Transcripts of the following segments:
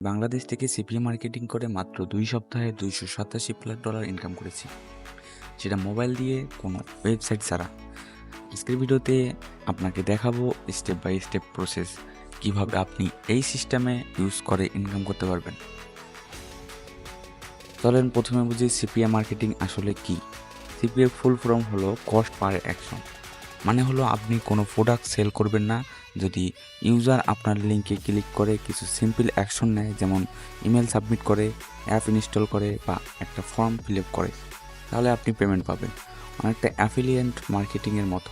বাংলাদেশ থেকে CPA marketing করে মাত্র 2 সপ্তাহে $287 লাখ ইনকাম করেছি, সেটা মোবাইল দিয়ে কোনো ওয়েবসাইট ছাড়া। আজকের ভিডিওতে আপনাকে দেখাবো স্টেপ বাই স্টেপ প্রসেস, কিভাবে আপনি এই সিস্টেমে ইউজ করে ইনকাম করতে পারবেন। চলেন প্রথমে বুঝি সিপিএ মার্কেটিং আসলে কি। সিপিএ ফুল ফর্ম হলো কস্ট পার অ্যাকশন, মানে হলো আপনি কোনো প্রোডাক্ট সেল করবেন না, যদি ইউজার আপনার লিঙ্কে ক্লিক করে কিছু সিম্পল অ্যাকশন নেয়, যেমন ইমেল সাবমিট করে, অ্যাপ ইনস্টল করে বা একটা ফর্ম ফিল আপ করে, তাহলে আপনি পেমেন্ট পাবেন। অনেকটা অ্যাফিলিয়েন্ট মার্কেটিংয়ের মতো,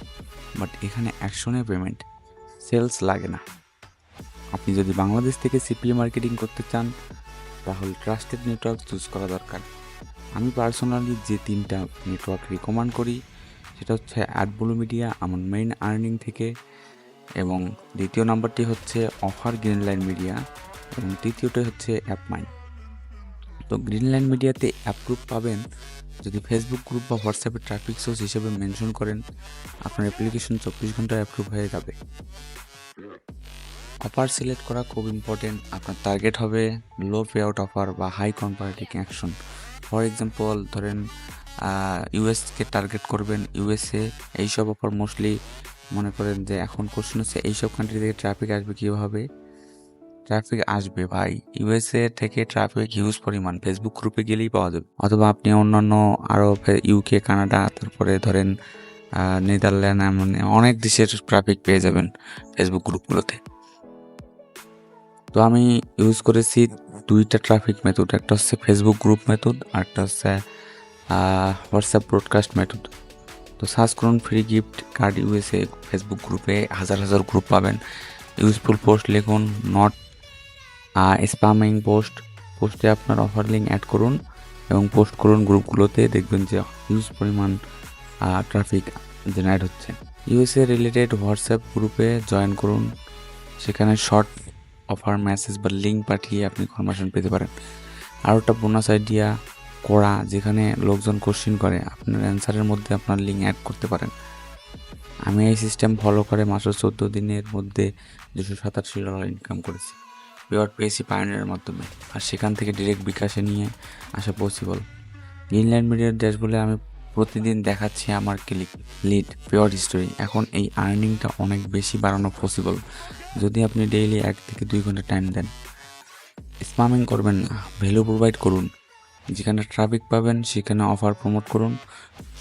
বাট এখানে অ্যাকশনে পেমেন্ট, সেলস লাগে না। আপনি যদি বাংলাদেশ থেকে সিপিএ মার্কেটিং করতে চান তাহলে ট্রাস্টেড নেটওয়ার্ক চুজ করা দরকার। আমি পার্সোনালি যে 3টা নেটওয়ার্ক রিকমেন্ড করি সেটা হচ্ছে অ্যাডব্লু মিডিয়া আমার মেইন আর্নিং থেকে, এবং দ্বিতীয় নাম্বারটি হচ্ছে অফার গ্রিনলাইন মিডিয়া, এবং তৃতীয়টি হচ্ছে অ্যাপমাইন। তো গ্রিনলাইন মিডিয়াতে অ্যাপ গ্রুপ পাবেন, যদি ফেসবুক গ্রুপ বা হোয়াটসঅ্যাপে ট্রাফিক সোর্স হিসেবে মেনশন করেন আপনার অ্যাপ্লিকেশন 24 ঘন্টায় অ্যাপ্রুভ হয়ে যাবে। অফার সিলেক্ট করা খুব ইম্পর্টেন্ট। আপনার টার্গেট হবে লো পে আউট অফার বা high converting action. For example ধরেন ইউএসকে টার্গেট করবেন, ইউএসএ এইসব অফার মোস্টলি মনে করেন যে এখন কোশ্চেন হচ্ছে এইসব কান্ট্রি থেকে ট্রাফিক আসবে কীভাবে। ট্রাফিক আসবে ভাই ইউএসএ থেকে, ট্রাফিক হিউজ পরিমাণ ফেসবুক গ্রুপে গেলেই পাওয়া যাবে, অথবা আপনি অন্যান্য আরও ইউকে, কানাডা, তারপরে ধরেন নেদারল্যান্ড, এমন অনেক দেশের ট্রাফিক পেয়ে যাবেন ফেসবুক গ্রুপগুলোতে। তো আমি ইউজ করেছি 2টা ট্রাফিক মেথড, একটা হচ্ছে ফেসবুক গ্রুপ মেথড আর একটা হচ্ছে হোয়াটসঅ্যাপ ব্রডকাস্ট মেথড। তো সার্চ করুন free gift card USA, Facebook গ্রুপে হাজার হাজার গ্রুপ পাবেন। ইউজফুল পোস্ট লিখুন, নট স্প্যামিং পোস্ট। পোস্টে আপনার অফার লিঙ্ক অ্যাড করুন এবং পোস্ট করুন গ্রুপগুলোতে, দেখবেন যে হিউজ পরিমাণ ট্রাফিক জেনারেট হচ্ছে। ইউএসএ রিলেটেড হোয়াটসঅ্যাপ গ্রুপে জয়েন করুন, সেখানে শর্ট অফার মেসেজ বা লিঙ্ক পাঠিয়ে আপনি কনভার্সন পেতে পারেন। আর একটা বোনাস আইডিয়া করা, যেখানে লোকজন কোশ্চিন করে আপনার অ্যান্সারের মধ্যে আপনার লিঙ্ক অ্যাড করতে পারেন। আমি এই সিস্টেম ফলো করে মাত্র 14 দিনের মধ্যে $287 ইনকাম করেছি, পেওয়ার পেয়েছি পায়োনিয়ারের মাধ্যমে, আর সেখান থেকে ডিরেক্ট বিকাশে নিয়ে আসা পসিবল। গ্রিনলাইন মিডিয়ার ড্যাশবোর্ডে আমি প্রতিদিন দেখাচ্ছি আমার ক্লিক, লিড, পেওয়ার হিস্টোরি। এখন এই আর্নিংটা অনেক বেশি বাড়ানো পসিবল যদি আপনি ডেইলি 1 থেকে 2 ঘন্টা টাইম দেন। স্প্যামিং করবেন না, ভ্যালু প্রোভাইড করুন। যেখানে ট্রাফিক পাবেন সেখানে অফার প্রমোট করুন।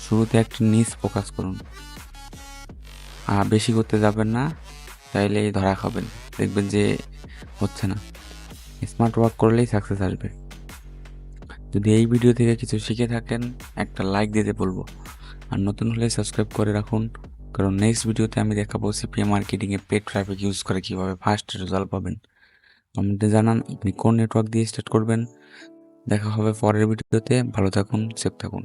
শুরুতে একটি নিচ ফোকাস করুন, আর বেশি করতে যাবেন না, তাইলেই ধরা খাবেন, দেখবেন যে হচ্ছে না। স্মার্ট ওয়ার্ক করলেই সাকসেস আসবে। যদি এই ভিডিও থেকে কিছু শিখে থাকেন একটা লাইক দিতে বলবো, আর নতুন হলে সাবস্ক্রাইব করে রাখুন, কারণ নেক্সট ভিডিওতে আমি দেখাবো সিপিএ মার্কেটিংয়ে পেড ট্রাফিক ইউজ করে কীভাবে ফাস্ট রেজাল্ট পাবেন। কমেন্টে জানান আপনি কোন নেটওয়ার্ক দিয়ে স্টার্ট করবেন। দেখা হবে পরের ভিডিওতে। ভালো থাকুন, সেফ থাকুন।